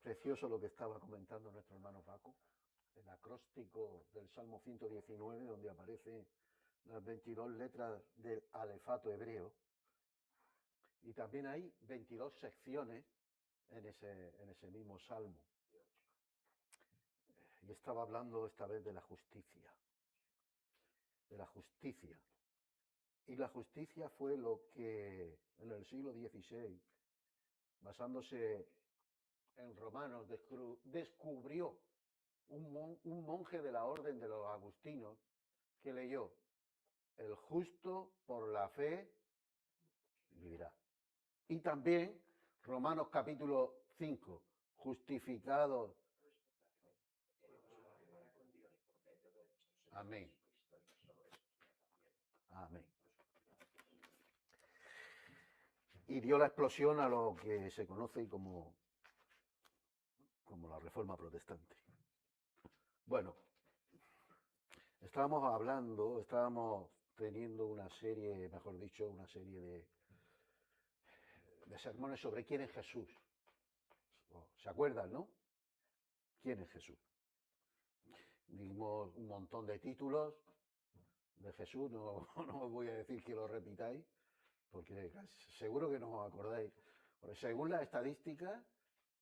Precioso lo que estaba comentando nuestro hermano Paco, el acróstico del Salmo 119, donde aparecen las 22 letras del alefato hebreo, y también hay 22 secciones en ese mismo salmo. Y estaba hablando esta vez de la justicia. De la justicia. Y la justicia fue lo que en el siglo XVI, basándose en Romanos, descubrió un monje de la orden de los agustinos que leyó: el justo por la fe vivirá. Y también Romanos capítulo 5, justificados. Amén. Amén. Y dio la explosión a lo que se conoce como la Reforma Protestante. Bueno, estábamos teniendo una serie, mejor dicho, una serie de sermones sobre quién es Jesús. ¿Se acuerdan, no? ¿Quién es Jesús? Dimos un montón de títulos de Jesús, no os voy a decir que lo repitáis, porque seguro que no os acordáis. Porque según las estadísticas,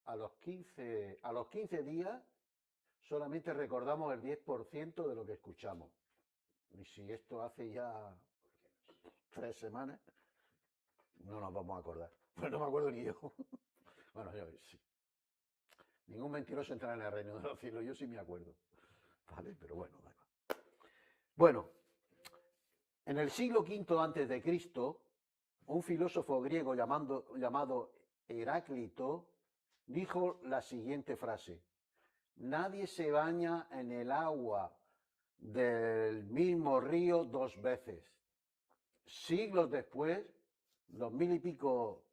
a los 15 días solamente recordamos el 10% de lo que escuchamos. Y si esto hace ya 3 semanas, no nos vamos a acordar. Pues no me acuerdo ni yo. Bueno, yo sí. Ningún mentiroso entrará en el reino de los cielos, yo sí me acuerdo. Vale, pero bueno, da igual. Bueno, en el siglo V antes de Cristo, un filósofo griego llamado Heráclito dijo la siguiente frase: nadie se baña en el agua del mismo río 2 veces. Siglos después, 2000 y pico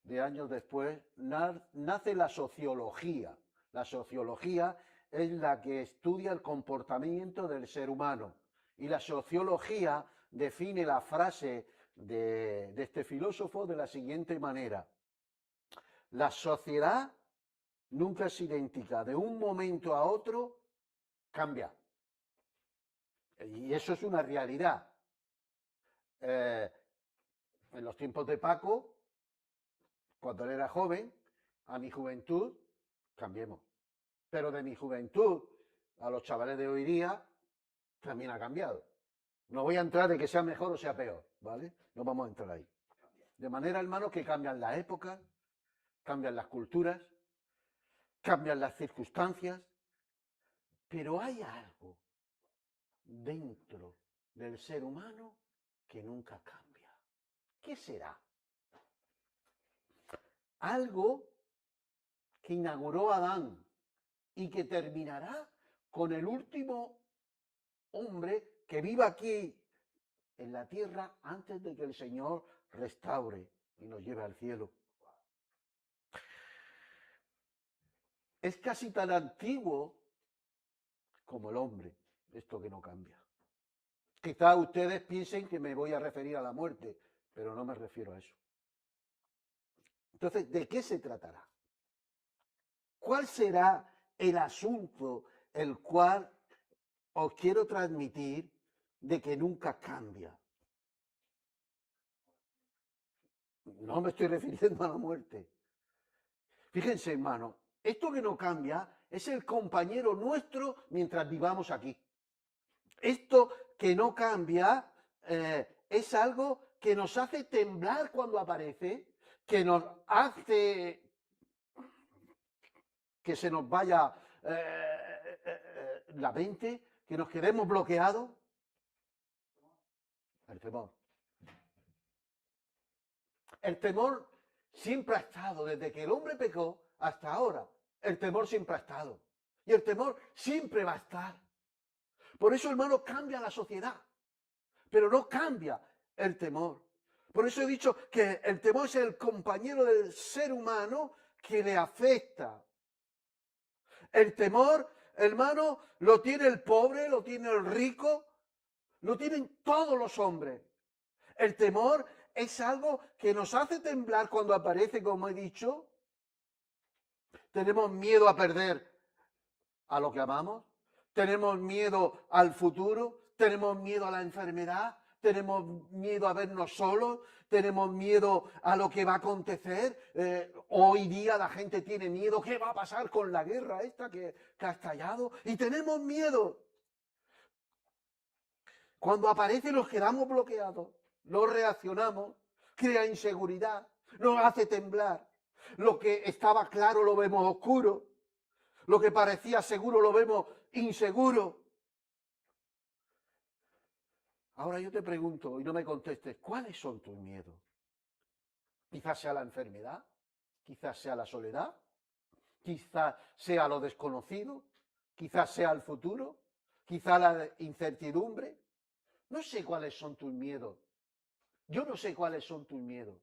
de años después, nace la sociología. La sociología es la que estudia el comportamiento del ser humano. Y la sociología define la frase de este filósofo de la siguiente manera: la sociedad nunca es idéntica, de un momento a otro cambia. Y eso es una realidad. En los tiempos de Paco, cuando él era joven, a mi juventud, cambiemos. Pero de mi juventud a los chavales de hoy día, también ha cambiado. No voy a entrar de que sea mejor o sea peor, ¿vale? No vamos a entrar ahí. De manera, hermanos, que cambian las épocas, cambian las culturas, cambian las circunstancias, pero hay algo dentro del ser humano que nunca cambia. ¿Qué será? Algo que inauguró Adán y que terminará con el último hombre que viva aquí en la tierra antes de que el Señor restaure y nos lleve al cielo. Es casi tan antiguo como el hombre, esto que no cambia. Quizá ustedes piensen que me voy a referir a la muerte, pero no me refiero a eso. Entonces, ¿de qué se tratará? ¿Cuál será el asunto el cual os quiero transmitir de que nunca cambia? No me estoy refiriendo a la muerte. Fíjense, hermano, esto que no cambia es el compañero nuestro mientras vivamos aquí. Esto que no cambia es algo que nos hace temblar cuando aparece, que nos hace que se nos vaya la mente, que nos quedemos bloqueados. El temor. El temor siempre ha estado, desde que el hombre pecó hasta ahora. El temor siempre ha estado. Y el temor siempre va a estar. Por eso, hermano, cambia la sociedad. Pero no cambia el temor. Por eso he dicho que el temor es el compañero del ser humano que le afecta. El temor, hermano, lo tiene el pobre, lo tiene el rico, lo tienen todos los hombres. El temor es algo que nos hace temblar cuando aparece, como he dicho. ¿Tenemos miedo a perder a lo que amamos? ¿Tenemos miedo al futuro? ¿Tenemos miedo a la enfermedad? ¿Tenemos miedo a vernos solos? ¿Tenemos miedo a lo que va a acontecer? Hoy día la gente tiene miedo. ¿Qué va a pasar con la guerra esta que ha estallado? Y tenemos miedo. Cuando aparece nos quedamos bloqueados, no reaccionamos, crea inseguridad, nos hace temblar. Lo que estaba claro lo vemos oscuro, lo que parecía seguro lo vemos inseguro. Ahora yo te pregunto, y no me contestes, ¿cuáles son tus miedos? Quizás sea la enfermedad, quizás sea la soledad, quizás sea lo desconocido, quizás sea el futuro, quizás la incertidumbre. No sé cuáles son tus miedos. Yo no sé cuáles son tus miedos.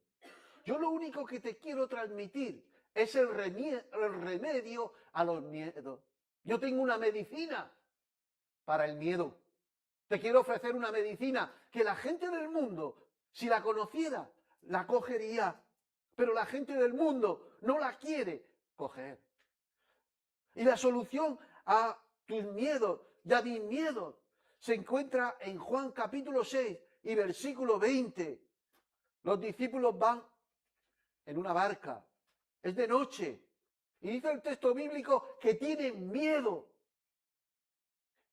Yo lo único que te quiero transmitir es el remedio a los miedos. Yo tengo una medicina para el miedo. Te quiero ofrecer una medicina que la gente del mundo, si la conociera, la cogería. Pero la gente del mundo no la quiere coger. Y la solución a tus miedos y a mis miedos se encuentra en Juan capítulo 6 y versículo 20. Los discípulos van en una barca, es de noche, y dice el texto bíblico que tienen miedo.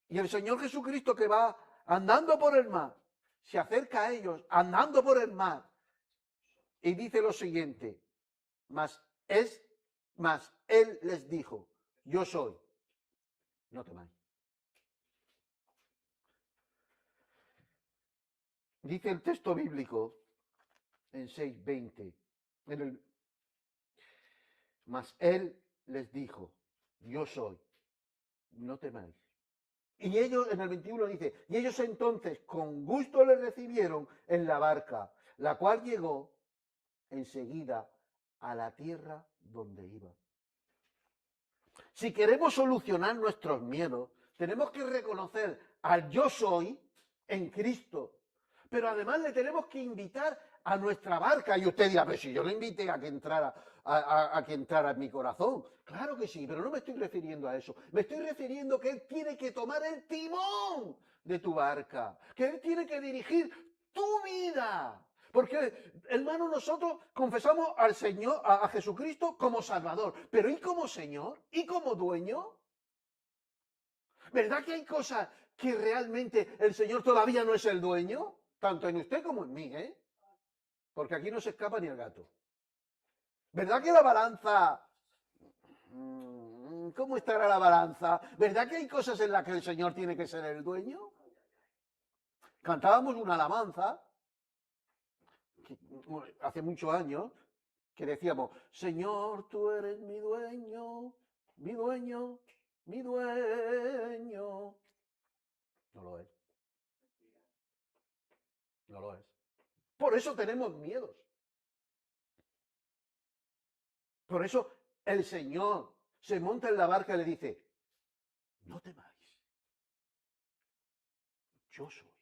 Y el Señor Jesucristo, que va andando por el mar, se acerca a ellos andando por el mar y dice lo siguiente: mas él les dijo, yo soy, no temáis. Dice el texto bíblico en 6:20, mas él les dijo, yo soy, no temáis. Y ellos, en el 21 dice, y ellos entonces con gusto le recibieron en la barca, la cual llegó enseguida a la tierra donde iba. Si queremos solucionar nuestros miedos, tenemos que reconocer al yo soy en Cristo. Pero además le tenemos que invitar a nuestra barca. Y usted dirá, pero si yo le invité a que entrara en mi corazón. Claro que sí, pero no me estoy refiriendo a eso. Me estoy refiriendo que Él tiene que tomar el timón de tu barca. Que Él tiene que dirigir tu vida. Porque, hermano, nosotros confesamos al Señor, a Jesucristo como Salvador. Pero ¿y como Señor? ¿Y como dueño? ¿Verdad que hay cosas que realmente el Señor todavía no es el dueño? Tanto en usted como en mí, ¿eh? Porque aquí no se escapa ni el gato. ¿Verdad que la balanza... ¿Cómo estará la balanza? ¿Verdad que hay cosas en las que el Señor tiene que ser el dueño? Cantábamos una alabanza hace muchos años que decíamos, Señor, tú eres mi dueño, mi dueño, mi dueño. No lo es. No lo es. Por eso tenemos miedos. Por eso el Señor se monta en la barca y le dice, no temáis, yo soy.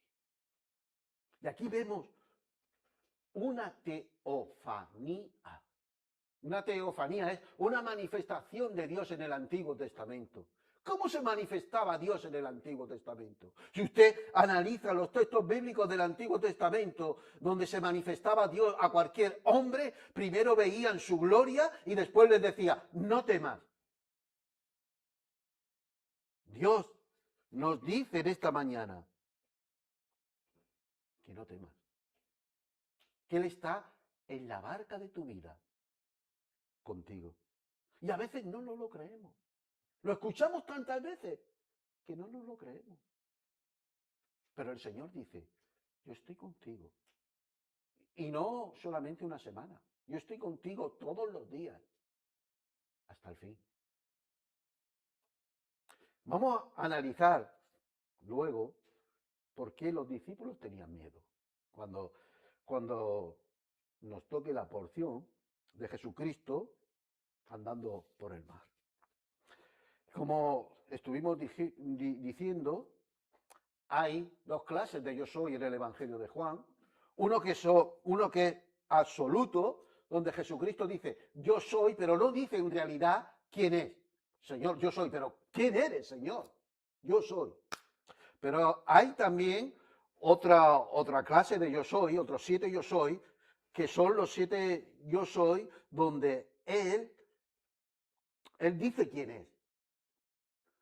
Y aquí vemos una teofanía. Una teofanía es una manifestación de Dios en el Antiguo Testamento. ¿Cómo se manifestaba Dios en el Antiguo Testamento? Si usted analiza los textos bíblicos del Antiguo Testamento, donde se manifestaba Dios a cualquier hombre, primero veían su gloria y después les decía, no temas. Dios nos dice en esta mañana que no temas. Que Él está en la barca de tu vida contigo. Y a veces no nos lo creemos. Lo escuchamos tantas veces que no nos lo creemos. Pero el Señor dice, yo estoy contigo. Y no solamente una semana. Yo estoy contigo todos los días. Hasta el fin. Vamos a analizar luego por qué los discípulos tenían miedo. Cuando nos toque la porción de Jesucristo andando por el mar. Como estuvimos diciendo, hay dos clases de yo soy en el Evangelio de Juan. Uno que es absoluto, donde Jesucristo dice yo soy, pero no dice en realidad quién es. Señor, yo soy, pero ¿quién eres, Señor? Yo soy. Pero hay también otra clase de yo soy, otros 7 yo soy, que son los 7 yo soy donde él dice quién es.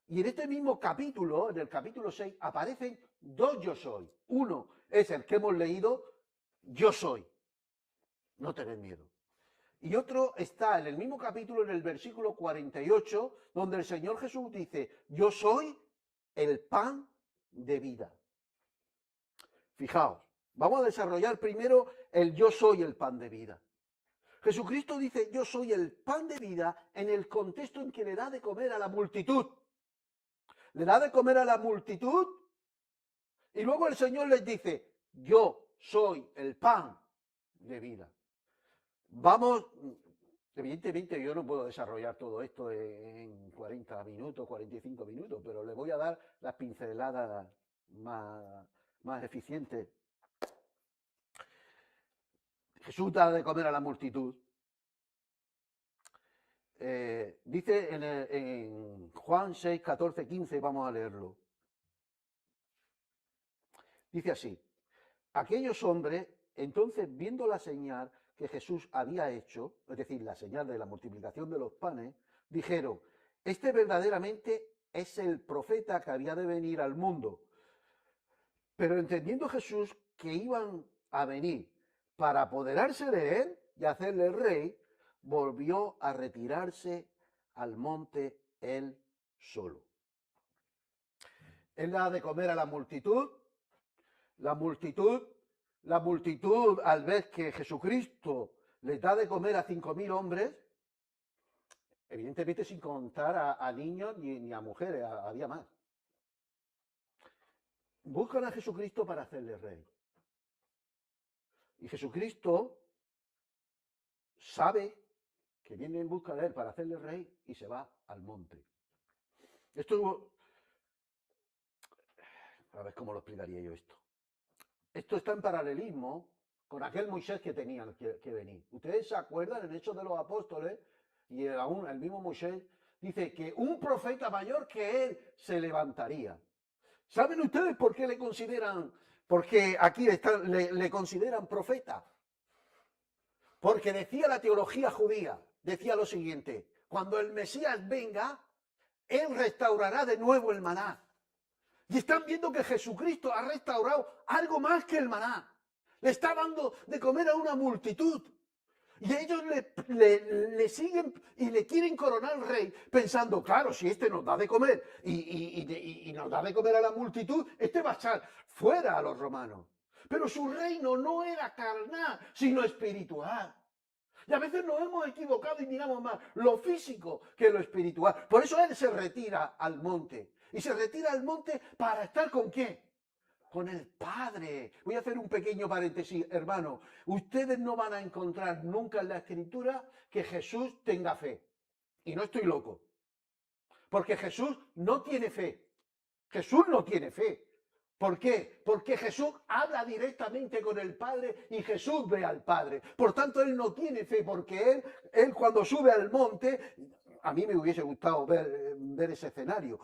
Y en este mismo capítulo, en el capítulo 6, aparecen 2 yo soy. Uno es el que hemos leído, yo soy. No tened miedo. Y otro está en el mismo capítulo, en el versículo 48, donde el Señor Jesús dice, yo soy el pan de vida. Fijaos, vamos a desarrollar primero el yo soy el pan de vida. Jesucristo dice, yo soy el pan de vida en el contexto en que le da de comer a la multitud. Le da de comer a la multitud y luego el Señor les dice, yo soy el pan de vida. Vamos, evidentemente yo no puedo desarrollar todo esto en 40 minutos, 45 minutos, pero le voy a dar las pinceladas más eficientes. Jesús da de comer a la multitud. Dice en Juan 6, 14, 15, vamos a leerlo. Dice así, aquellos hombres, entonces viendo la señal que Jesús había hecho, es decir, la señal de la multiplicación de los panes, dijeron, este verdaderamente es el profeta que había de venir al mundo. Pero entendiendo Jesús que iban a venir para apoderarse de él y hacerle rey, volvió a retirarse al monte él solo. Él da de comer a la multitud, la multitud al ver que Jesucristo les da de comer a 5.000 hombres, evidentemente sin contar a niños ni a mujeres, había más. Buscan a Jesucristo para hacerle rey. Y Jesucristo sabe que viene en busca de él para hacerle rey y se va al monte. Esto, a ver cómo lo explicaría yo esto. Esto está en paralelismo con aquel Moisés que tenían que venir. Ustedes se acuerdan en Hechos de los Apóstoles, y aún el mismo Moisés dice que un profeta mayor que él se levantaría. ¿Saben ustedes por qué le consideran, porque aquí le consideran profeta? Porque decía la teología judía, decía lo siguiente, cuando el Mesías venga, él restaurará de nuevo el maná. Y están viendo que Jesucristo ha restaurado algo más que el maná. Le está dando de comer a una multitud. Y ellos le siguen y le quieren coronar rey, pensando, claro, si este nos da de comer y nos da de comer a la multitud, este va a echar fuera a los romanos. Pero su reino no era carnal, sino espiritual. Y a veces nos hemos equivocado y miramos más lo físico que lo espiritual. Por eso él se retira al monte. Y se retira al monte para estar ¿con quién? Con el Padre. Voy a hacer un pequeño paréntesis, hermano. Ustedes no van a encontrar nunca en la Escritura que Jesús tenga fe. Y no estoy loco. Porque Jesús no tiene fe. Jesús no tiene fe. ¿Por qué? Porque Jesús habla directamente con el Padre y Jesús ve al Padre. Por tanto, él no tiene fe porque él cuando sube al monte, a mí me hubiese gustado ver ese escenario,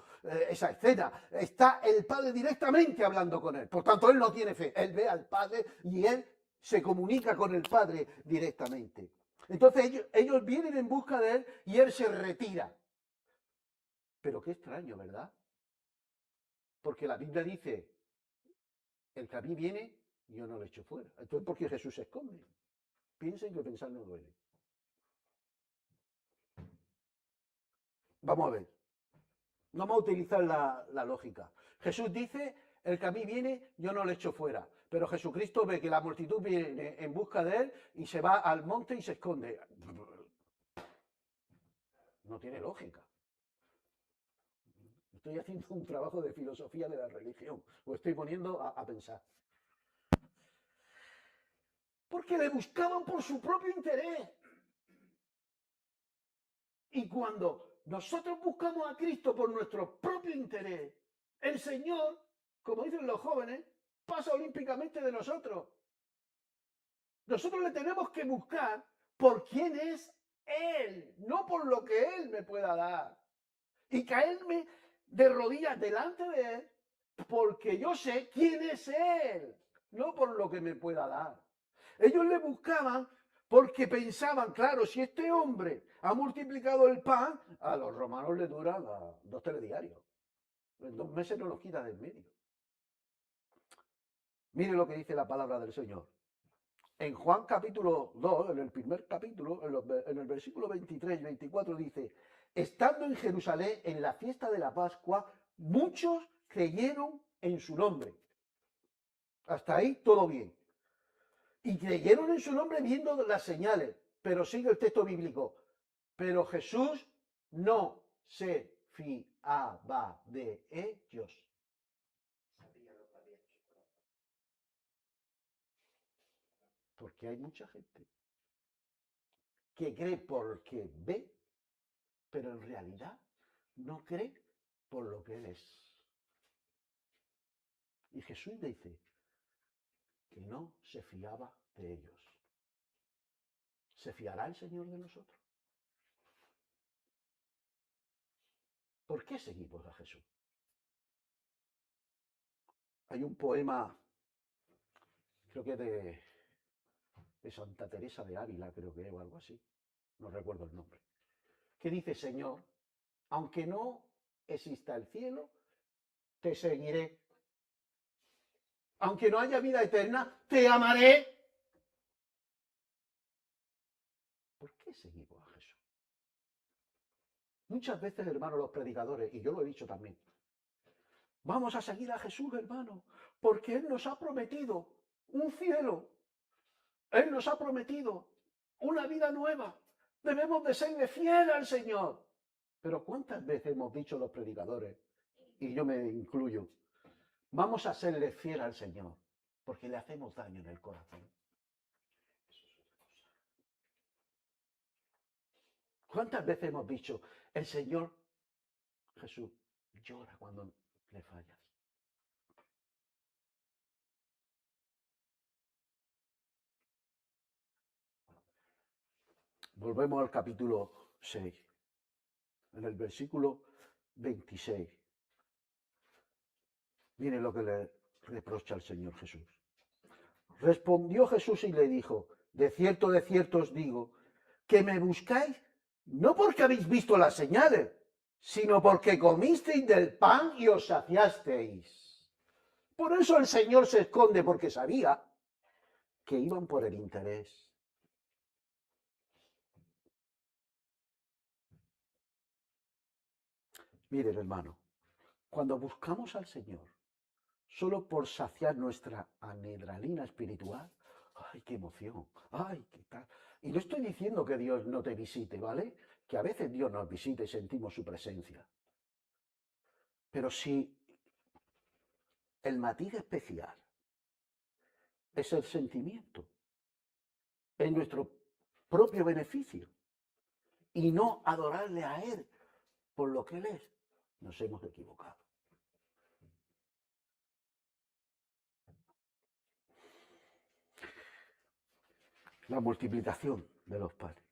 esa escena. Está el Padre directamente hablando con él. Por tanto, él no tiene fe. Él ve al Padre y él se comunica con el Padre directamente. Entonces ellos vienen en busca de él y él se retira. Pero qué extraño, ¿verdad? Porque la Biblia dice, el que a mí viene, yo no lo echo fuera. Entonces, ¿por qué Jesús se esconde? Piensen que pensar no duele. Vamos a ver. Vamos a utilizar la lógica. Jesús dice, el que a mí viene, yo no lo echo fuera. Pero Jesucristo ve que la multitud viene en busca de él y se va al monte y se esconde. No tiene lógica. Estoy haciendo un trabajo de filosofía de la religión. Lo estoy poniendo a pensar. Porque le buscaban por su propio interés. Y cuando nosotros buscamos a Cristo por nuestro propio interés, el Señor, como dicen los jóvenes, pasa olímpicamente de nosotros. Nosotros le tenemos que buscar por quién es Él, no por lo que Él me pueda dar. Y caerme de rodillas delante de Él, porque yo sé quién es Él, no por lo que me pueda dar. Ellos le buscaban porque pensaban, claro, si este hombre ha multiplicado el pan, a los romanos le duran 2 telediarios. En 2 meses no los quita de en medio. Mire lo que dice la palabra del Señor. En Juan capítulo 2, en el primer capítulo, en el versículo 23 y 24 dice, estando en Jerusalén en la fiesta de la Pascua, muchos creyeron en su nombre. Hasta ahí todo bien. Y creyeron en su nombre viendo las señales. Pero sigue el texto bíblico. Pero Jesús no se fiaba de ellos. Porque hay mucha gente que cree porque ve, pero en realidad no cree por lo que Él es. Y Jesús dice que no se fiaba de ellos. ¿Se fiará el Señor de nosotros? ¿Por qué seguimos a Jesús? Hay un poema, creo que de Santa Teresa de Ávila, creo que es, o algo así, no recuerdo el nombre, que dice, Señor, aunque no exista el cielo, te seguiré. Aunque no haya vida eterna, te amaré. ¿Por qué seguimos a Jesús? Muchas veces, hermanos, los predicadores, y yo lo he dicho también, vamos a seguir a Jesús, hermano, porque Él nos ha prometido un cielo. Él nos ha prometido una vida nueva. Debemos de serle fiel al Señor. Pero ¿cuántas veces hemos dicho los predicadores, y yo me incluyo, vamos a serle fiel al Señor, porque le hacemos daño en el corazón? ¿Cuántas veces hemos dicho, el Señor Jesús llora cuando le fallas? Volvemos al capítulo 6, en el versículo 26. Miren lo que le reprocha el Señor Jesús. Respondió Jesús y le dijo, de cierto os digo, que me buscáis no porque habéis visto las señales, sino porque comisteis del pan y os saciasteis. Por eso el Señor se esconde, porque sabía que iban por el interés. Miren, hermano, cuando buscamos al Señor solo por saciar nuestra adrenalina espiritual, ¡ay, qué emoción! ¡Ay, qué tal! Y no estoy diciendo que Dios no te visite, ¿vale? Que a veces Dios nos visita y sentimos su presencia. Pero si el matiz especial es el sentimiento, es nuestro propio beneficio, y no adorarle a Él por lo que Él es, nos hemos equivocado. La multiplicación de los panes.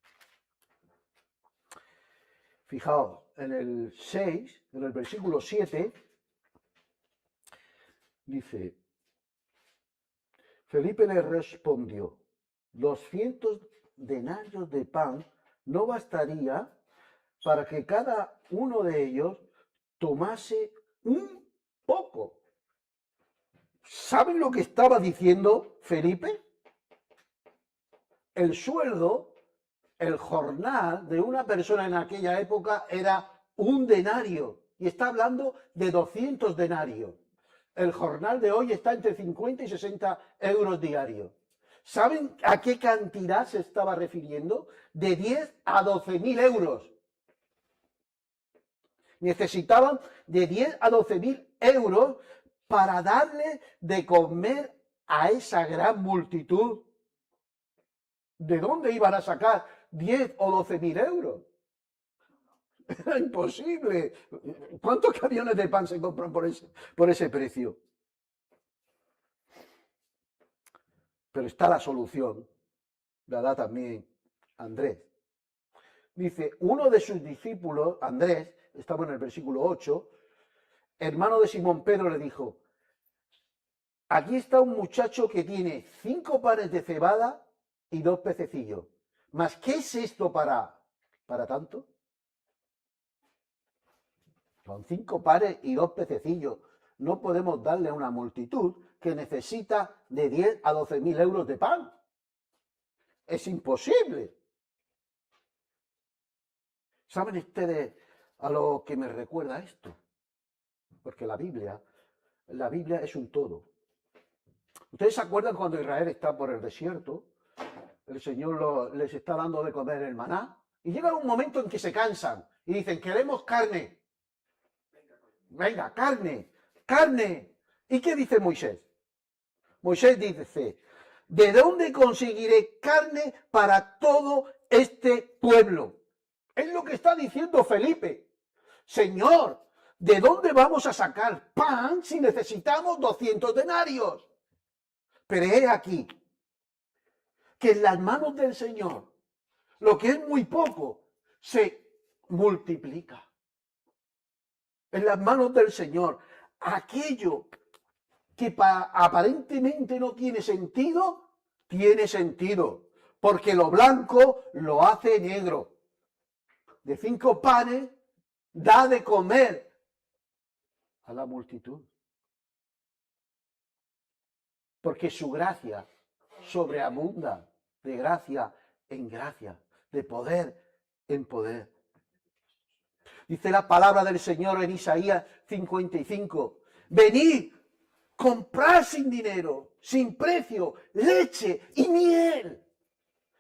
Fijaos, en el 6, en el versículo 7, dice, Felipe le respondió, 200 denarios de pan no bastaría para que cada uno de ellos tomase un poco. ¿Saben lo que estaba diciendo Felipe? El sueldo, el jornal de una persona en aquella época era un denario. Y está hablando de 200 denarios. El jornal de hoy está entre 50 y 60 euros diarios. ¿Saben a qué cantidad se estaba refiriendo? De 10 a 12.000 euros. Necesitaban de 10 a 12.000 euros para darle de comer a esa gran multitud. ¿De dónde iban a sacar 10 o 12.000 euros? Era imposible. ¿Cuántos camiones de pan se compran por ese precio? Pero está la solución, la da también Andrés. Dice, uno de sus discípulos, Andrés, estamos en el versículo 8, hermano de Simón Pedro, le dijo, aquí está un muchacho que tiene 5 panes de cebada y 2 pececillos. ¿Mas qué es esto para tanto? Son 5 panes y 2 pececillos. No podemos darle a una multitud que necesita de 10 a 12.000 euros de pan. Es imposible. ¿Saben ustedes a lo que me recuerda esto? Porque la Biblia es un todo. ¿Ustedes se acuerdan cuando Israel está por el desierto? El Señor les está dando de comer el maná. Y llega un momento en que se cansan y dicen, queremos carne. Venga, carne, carne. ¿Y qué dice Moisés? Moisés dice, ¿de dónde conseguiré carne para todo este pueblo? Es lo que está diciendo Felipe. Señor, ¿de dónde vamos a sacar pan si necesitamos 200 denarios? Pero he aquí que en las manos del Señor, lo que es muy poco, se multiplica. En las manos del Señor, aquello que aparentemente no tiene sentido, porque lo blanco lo hace negro. De 5 panes da de comer a la multitud. Porque su gracia sobreabunda de gracia en gracia, de poder en poder. Dice la palabra del Señor en Isaías 55, venid, comprad sin dinero, sin precio, leche y miel.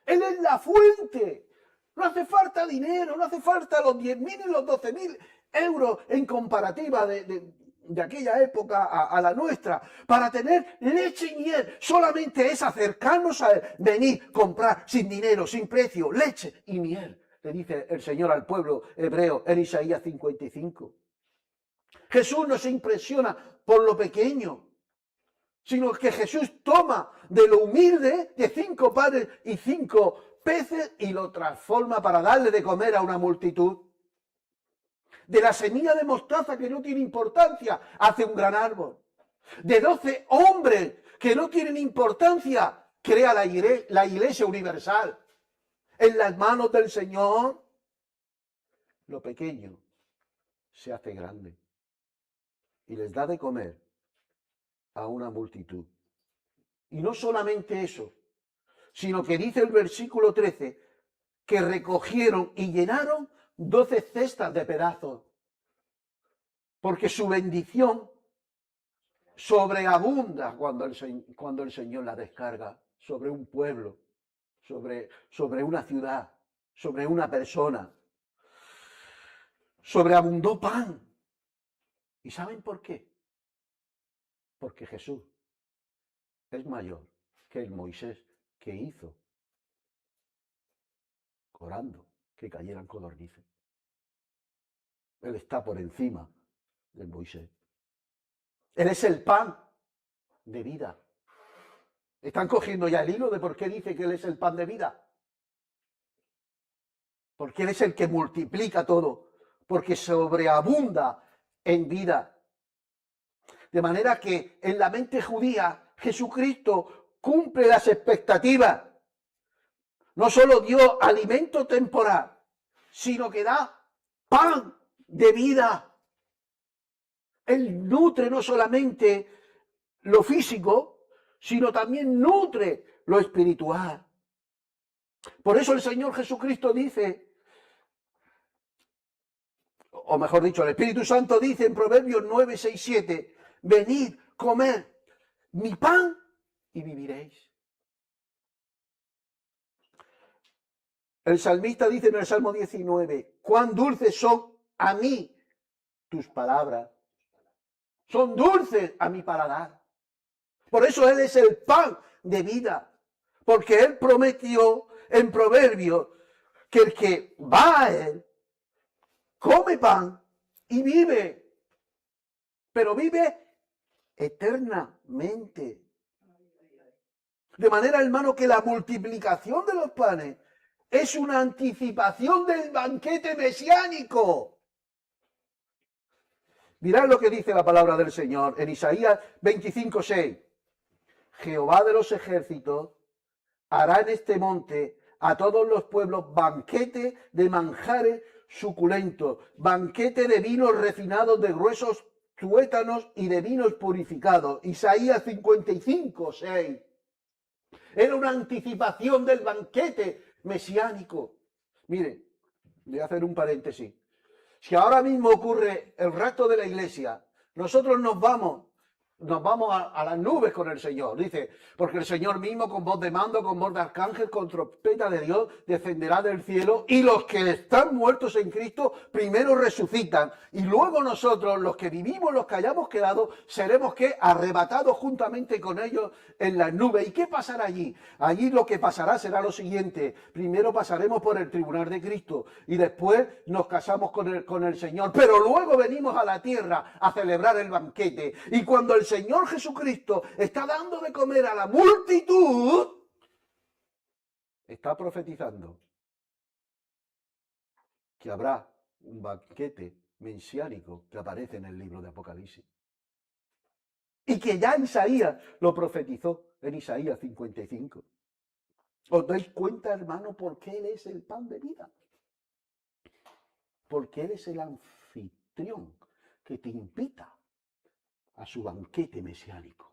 Él es la fuente. No hace falta dinero, no hace falta los 10.000 y los 12.000 euros en comparativa de aquella época a la nuestra, para tener leche y miel. Solamente es acercarnos a él, venir, comprar sin dinero, sin precio, leche y miel, le dice el Señor al pueblo hebreo en Isaías 55. Jesús no se impresiona por lo pequeño, sino que Jesús toma de lo humilde, de 5 panes y 5 peces, y lo transforma para darle de comer a una multitud. De la semilla de mostaza que no tiene importancia, hace un gran árbol. De 12 hombres que no tienen importancia, crea la iglesia universal. En las manos del Señor, lo pequeño se hace grande y les da de comer a una multitud. Y no solamente eso, sino que dice el versículo 13, que recogieron y llenaron 12 cestas de pedazos, porque su bendición sobreabunda cuando el Señor la descarga sobre un pueblo, sobre una ciudad, sobre una persona. Sobreabundó pan. ¿Y saben por qué? Porque Jesús es mayor que el Moisés que hizo orando que cayeran codornices. Él está por encima del Moisés. Él es el pan de vida. ¿Están cogiendo ya el hilo de por qué dice que Él es el pan de vida? Porque Él es el que multiplica todo, porque sobreabunda en vida. De manera que en la mente judía, Jesucristo cumple las expectativas. No solo dio alimento temporal, sino que da pan de vida. Él nutre no solamente lo físico, sino también nutre lo espiritual. Por eso el Señor Jesucristo dice, o mejor dicho, el Espíritu Santo dice en Proverbios 9, 6, 7, venid, comed mi pan y viviréis. El salmista dice en el Salmo 19, cuán dulces son a mí tus palabras. Son dulces a mi paladar. Por eso Él es el pan de vida. Porque Él prometió en Proverbios que el que va a Él come pan y vive. Pero vive eternamente. De manera, hermano, que la multiplicación de los panes es una anticipación del banquete mesiánico. Mirad lo que dice la palabra del Señor en Isaías 25:6. Jehová de los ejércitos hará en este monte a todos los pueblos banquete de manjares suculentos, banquete de vinos refinados, de gruesos tuétanos y de vinos purificados. Isaías 55:6. Era una anticipación del banquete mesiánico. Mire, voy a hacer un paréntesis. Si ahora mismo ocurre el resto de la iglesia, nosotros nos vamos a las nubes con el Señor, dice, porque el Señor mismo con voz de mando, con voz de arcángel, con trompeta de Dios, descenderá del cielo, y los que están muertos en Cristo primero resucitan, y luego nosotros, los que vivimos, los que hayamos quedado, seremos ¿qué? Arrebatados juntamente con ellos en las nubes. ¿Y qué pasará allí? Allí lo que pasará será lo siguiente: primero pasaremos por el tribunal de Cristo, y después nos casamos con el Señor, pero luego venimos a la tierra a celebrar el banquete, y cuando el Señor Jesucristo está dando de comer a la multitud, está profetizando que habrá un banquete mesiánico que aparece en el libro de Apocalipsis. Y que ya Isaías lo profetizó en Isaías 55. ¿Os dais cuenta, hermano, por qué Él es el pan de vida? Porque Él es el anfitrión que te invita a su banquete mesiánico.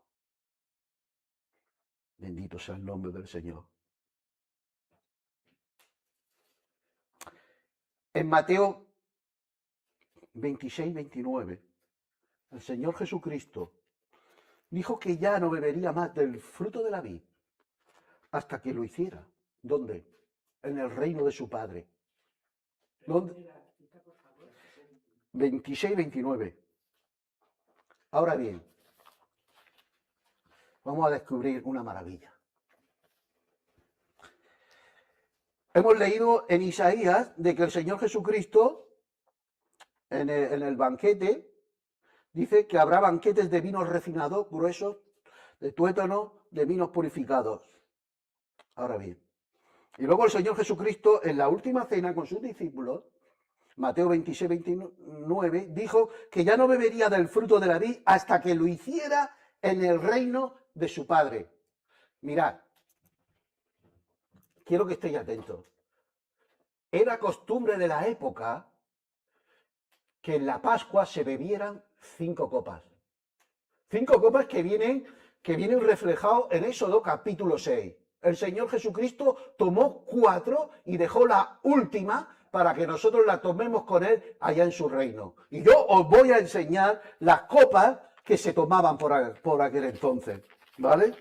Bendito sea el nombre del Señor. En Mateo 26-29, el Señor Jesucristo dijo que ya no bebería más del fruto de la vid hasta que lo hiciera. ¿Dónde? En el reino de su Padre. ¿Dónde? 26-29. Ahora bien, vamos a descubrir una maravilla. Hemos leído en Isaías de que el Señor Jesucristo, en el banquete, dice que habrá banquetes de vinos refinados, gruesos, de tuétano, de vinos purificados. Ahora bien, y luego el Señor Jesucristo, en la última cena con sus discípulos, Mateo 26-29, dijo que ya no bebería del fruto de la vid hasta que lo hiciera en el reino de su Padre. Mirad, quiero que estéis atentos. Era costumbre de la época que en la Pascua se bebieran 5 copas. 5 copas que vienen reflejados en Éxodo capítulo 6. El Señor Jesucristo tomó 4 y dejó la última para que nosotros la tomemos con Él allá en su reino. Y yo os voy a enseñar las copas que se tomaban por aquel entonces, ¿vale?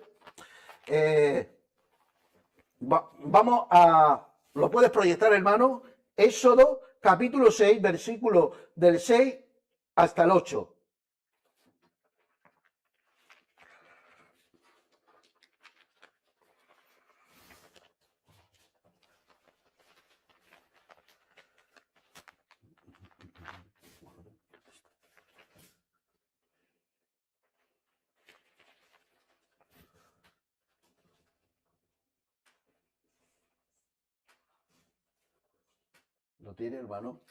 Vamos a... ¿Lo puedes proyectar, hermano? Éxodo capítulo 6, versículo del 6 hasta el 8. ¿Lo tiene, hermano?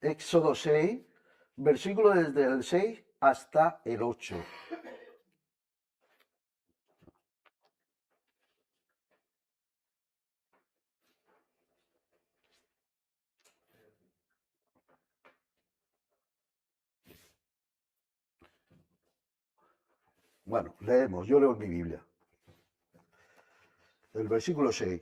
Éxodo 6, versículo desde el 6 hasta el 8. Bueno, leemos, yo leo en mi Biblia. El versículo 6.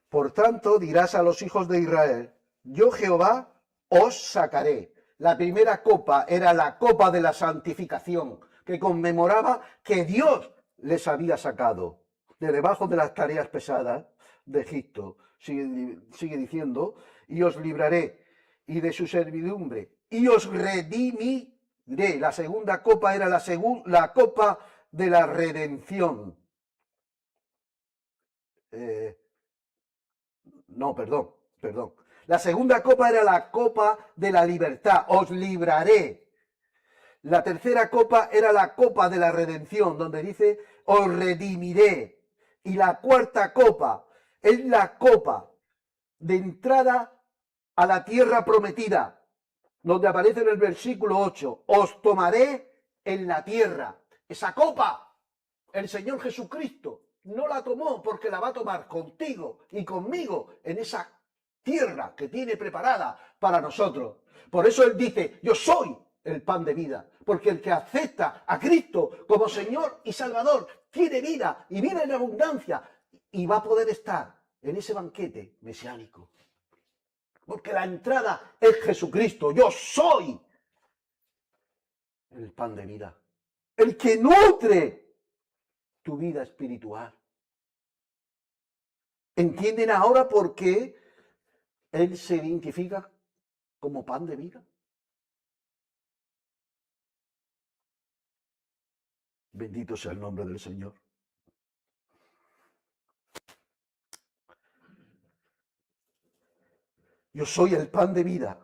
Por tanto, dirás a los hijos de Israel: yo Jehová os sacaré. La primera copa era la copa de la santificación, que conmemoraba que Dios les había sacado de debajo de las tareas pesadas de Egipto. Sigue diciendo: y os libraré y de su servidumbre, y os redimiré. La segunda copa era la copa de la redención. No, perdón. La segunda copa era la copa de la libertad. Os libraré. La tercera copa era la copa de la redención, donde dice: os redimiré. Y la cuarta copa es la copa de entrada a la tierra prometida, donde aparece en el versículo 8, os tomaré en la tierra. Esa copa, el Señor Jesucristo no la tomó porque la va a tomar contigo y conmigo en esa tierra que tiene preparada para nosotros. Por eso Él dice, yo soy el pan de vida, porque el que acepta a Cristo como Señor y Salvador tiene vida y vida en abundancia y va a poder estar en ese banquete mesiánico. Porque la entrada es Jesucristo. Yo soy el pan de vida, el que nutre tu vida espiritual. ¿Entienden ahora por qué Él se identifica como pan de vida? Bendito sea el nombre del Señor. Yo soy el pan de vida.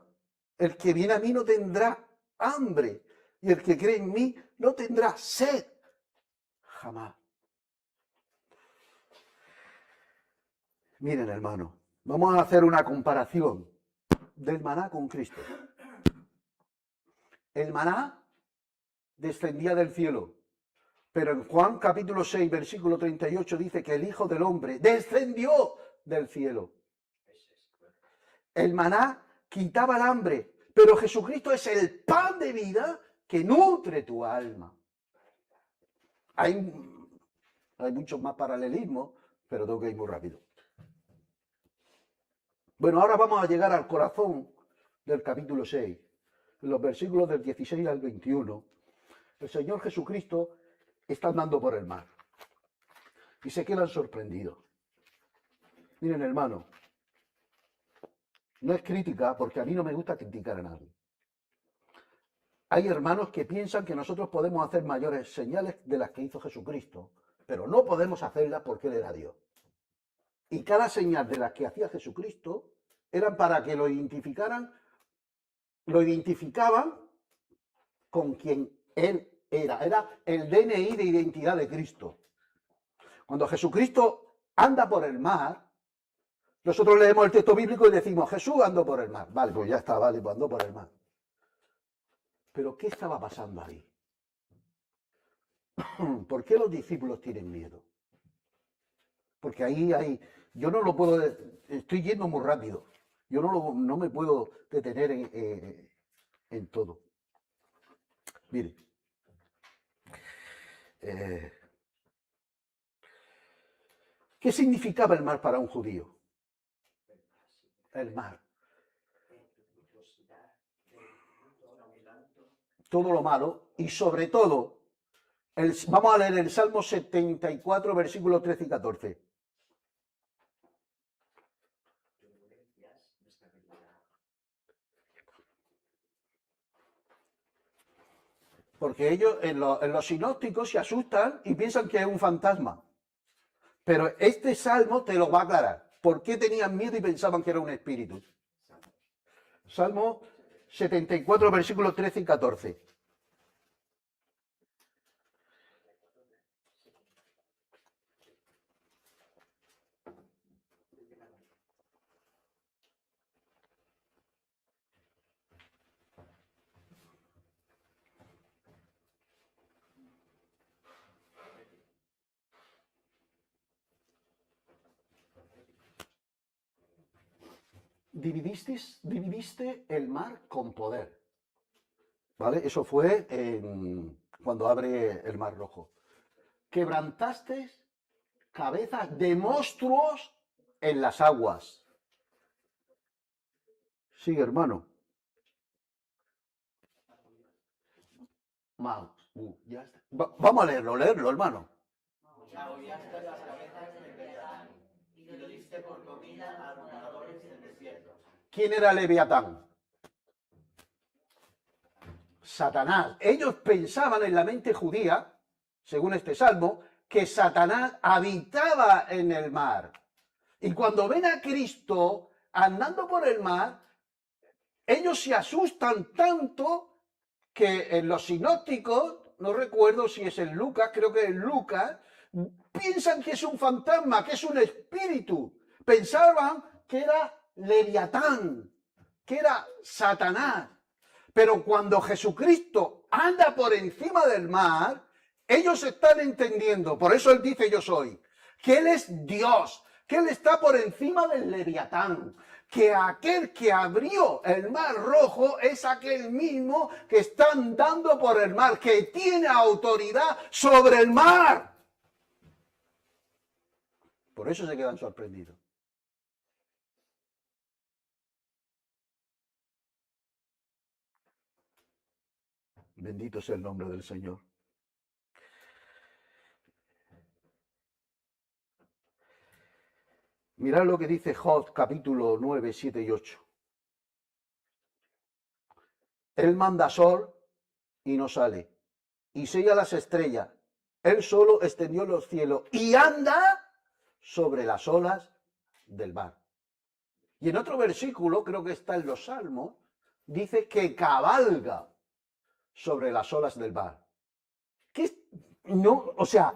El que viene a mí no tendrá hambre. Y el que cree en mí no tendrá sed. Jamás. Miren, hermano, vamos a hacer una comparación del maná con Cristo. El maná descendía del cielo. Pero en Juan capítulo 6, versículo 38 dice que el Hijo del Hombre descendió del cielo. El maná quitaba el hambre, pero Jesucristo es el pan de vida que nutre tu alma. Hay muchos más paralelismos, pero tengo que ir muy rápido. Bueno, ahora vamos a llegar al corazón del capítulo 6, en los versículos del 16 al 21. El Señor Jesucristo está andando por el mar y se quedan sorprendidos. Miren, hermano, no es crítica porque a mí no me gusta criticar a nadie. Hay hermanos que piensan que nosotros podemos hacer mayores señales de las que hizo Jesucristo, pero no podemos hacerlas porque Él era Dios. Y cada señal de las que hacía Jesucristo eran para que lo identificaban con quien Él era. Era el DNI de identidad de Cristo. Cuando Jesucristo anda por el mar, nosotros leemos el texto bíblico y decimos, Jesús andó por el mar. Vale, pues ya está, vale, pues andó por el mar. Pero ¿qué estaba pasando ahí? ¿Por qué los discípulos tienen miedo? Porque ahí hay, yo no lo puedo, estoy yendo muy rápido. Yo no me puedo detener en todo. Mire, ¿qué significaba el mar para un judío? El mar. Todo lo malo y sobre todo, vamos a leer el Salmo 74, versículos 13 y 14. Porque ellos en los sinópticos se asustan y piensan que es un fantasma. Pero este salmo te lo va a aclarar. ¿Por qué tenían miedo y pensaban que era un espíritu? Salmo 74, versículos 13 y 14. Dividiste el mar con poder. ¿Vale? Eso fue cuando abre el Mar Rojo. Quebrantaste cabezas de monstruos en las aguas. Sigue, hermano. Vamos a leerlo, hermano. ¿Quién era Leviatán? Satanás. Ellos pensaban en la mente judía, según este salmo, que Satanás habitaba en el mar. Y cuando ven a Cristo andando por el mar, ellos se asustan tanto que en los sinópticos, no recuerdo si es en Lucas, creo que en Lucas, piensan que es un fantasma, que es un espíritu. Pensaban que era Leviatán, que era Satanás. Pero cuando Jesucristo anda por encima del mar, ellos están entendiendo, por eso Él dice yo soy, que Él es Dios, que Él está por encima del Leviatán, que aquel que abrió el mar rojo es aquel mismo que está andando por el mar, que tiene autoridad sobre el mar. Por eso se quedan sorprendidos. Bendito sea el nombre del Señor. Mirad lo que dice Job, capítulo 9, 7 y 8. Él manda sol y no sale, y sella las estrellas. Él solo extendió los cielos y anda sobre las olas del mar. Y en otro versículo, creo que está en los Salmos, dice que cabalga sobre las olas del mar. ¿Qué? No, o sea,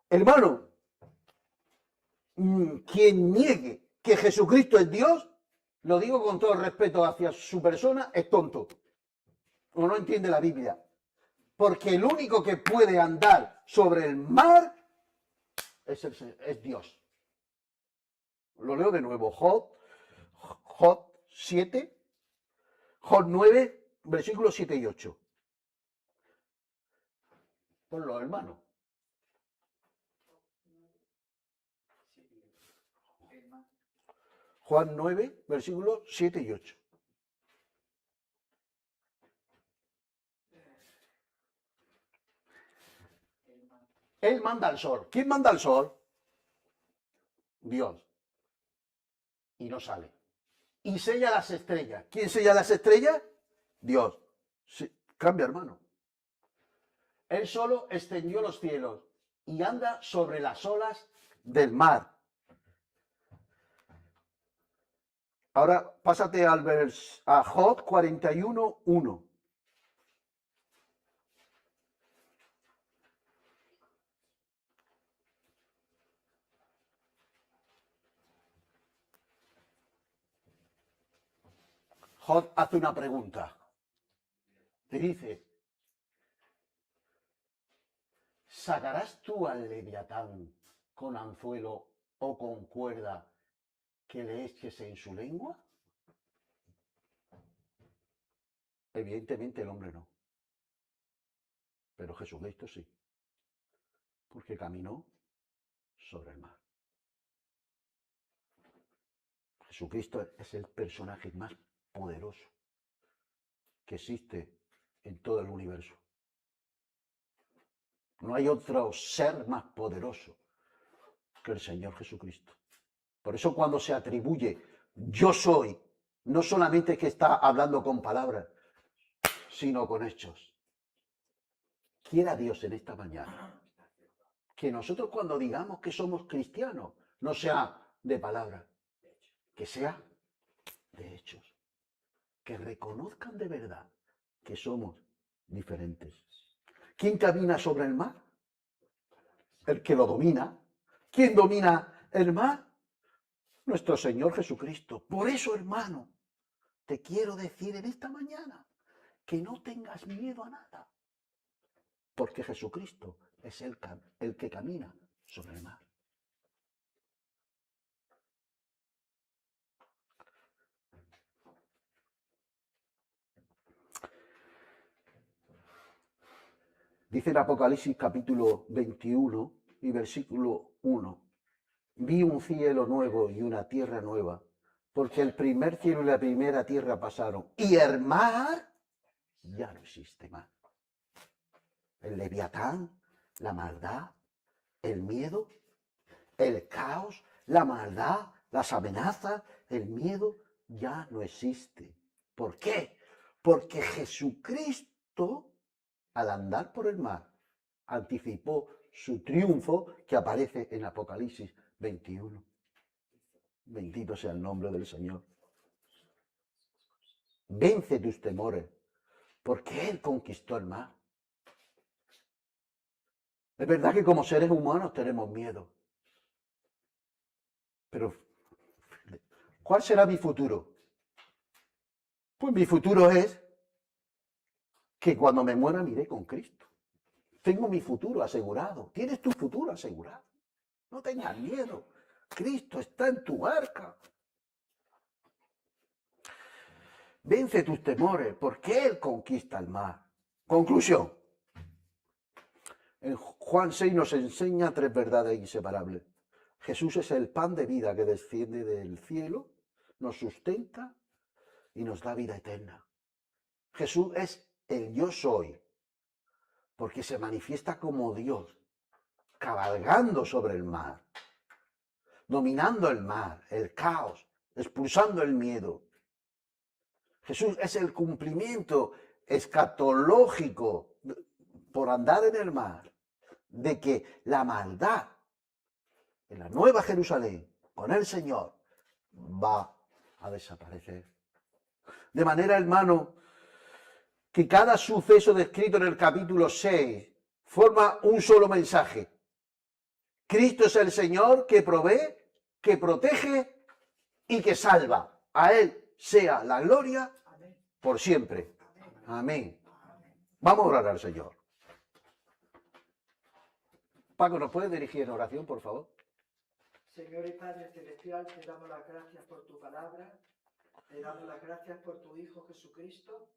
hermano, quien niegue que Jesucristo es Dios, lo digo con todo el respeto hacia su persona, es tonto. O no entiende la Biblia. Porque el único que puede andar sobre el mar es Dios. Lo leo de nuevo. Job 7, Job 9, versículos 7 y 8. Ponlo, hermano. Juan 9, versículos 7 y 8. Él manda al sol. ¿Quién manda al sol? Dios. Y no sale. Y sella las estrellas. ¿Quién sella las estrellas? Dios. Sí. Cambia, hermano. Él solo extendió los cielos y anda sobre las olas del mar. Ahora pásate a Job 41, 1. Job hace una pregunta. Te dice, ¿sacarás tú al Leviatán con anzuelo o con cuerda que le eches en su lengua? Evidentemente el hombre no. Pero Jesucristo sí. Porque caminó sobre el mar. Jesucristo es el personaje más poderoso que existe en todo el universo. No hay otro ser más poderoso que el Señor Jesucristo. Por eso cuando se atribuye yo soy, no solamente es que está hablando con palabras, sino con hechos. Quiera Dios en esta mañana que nosotros cuando digamos que somos cristianos, no sea de palabras, que sea de hechos. Que reconozcan de verdad que somos diferentes. ¿Quién camina sobre el mar? El que lo domina. ¿Quién domina el mar? Nuestro Señor Jesucristo. Por eso, hermano, te quiero decir en esta mañana que no tengas miedo a nada. Porque Jesucristo es el que camina sobre el mar. Dice en Apocalipsis capítulo 21 y versículo 1. Vi un cielo nuevo y una tierra nueva, porque el primer cielo y la primera tierra pasaron, y el mar ya no existe más. El leviatán, la maldad, el miedo, el caos, la maldad, las amenazas, el miedo ya no existe. ¿Por qué? Porque Jesucristo, al andar por el mar, anticipó su triunfo que aparece en Apocalipsis 21. Bendito sea el nombre del Señor. Vence tus temores, porque Él conquistó el mar. Es verdad que como seres humanos tenemos miedo. Pero, ¿cuál será mi futuro? Pues mi futuro es que cuando me muera me iré con Cristo. Tengo mi futuro asegurado. Tienes tu futuro asegurado. No tengas miedo. Cristo está en tu barca. Vence tus temores, porque Él conquista el mar. Conclusión. En Juan 6 nos enseña tres verdades inseparables. Jesús es el pan de vida que desciende del cielo, nos sustenta y nos da vida eterna. Jesús es el yo soy, porque se manifiesta como Dios, cabalgando sobre el mar, dominando el mar, el caos, expulsando el miedo. Jesús es el cumplimiento escatológico por andar en el mar, de que la maldad en la nueva Jerusalén, con el Señor, va a desaparecer. De manera, hermano, que cada suceso descrito en el capítulo 6 forma un solo mensaje. Cristo es el Señor que provee, que protege y que salva. A Él sea la gloria por siempre. Amén. Vamos a orar al Señor. Paco, ¿nos puedes dirigir en oración, por favor? Señor y Padre Celestial, te damos las gracias por tu palabra, te damos las gracias por tu Hijo Jesucristo,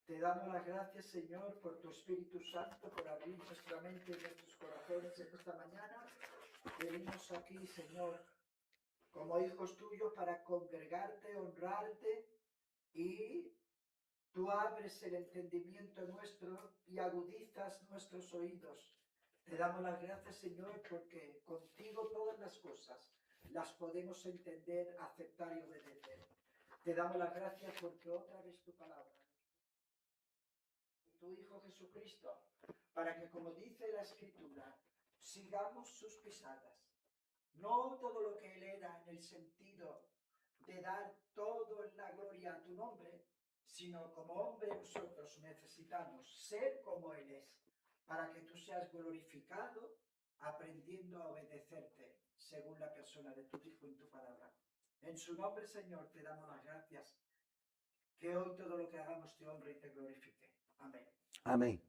te damos las gracias, Señor, por tu Espíritu Santo, por abrir nuestra mente y nuestros corazones en esta mañana. Venimos aquí, Señor, como hijos tuyos para congregarte, honrarte, y tú abres el entendimiento nuestro y agudizas nuestros oídos. Te damos las gracias, Señor, porque contigo todas las cosas las podemos entender, aceptar y obedecer. Te damos las gracias porque otra vez tu palabra, tu Hijo Jesucristo, para que, como dice la Escritura, sigamos sus pisadas. No todo lo que Él era en el sentido de dar todo en la gloria a tu nombre, sino como hombre nosotros necesitamos ser como Él es, para que tú seas glorificado, aprendiendo a obedecerte según la persona de tu Hijo en tu palabra. En su nombre, Señor, te damos las gracias. Que hoy todo lo que hagamos te honre y te glorifique. Amén. Amén.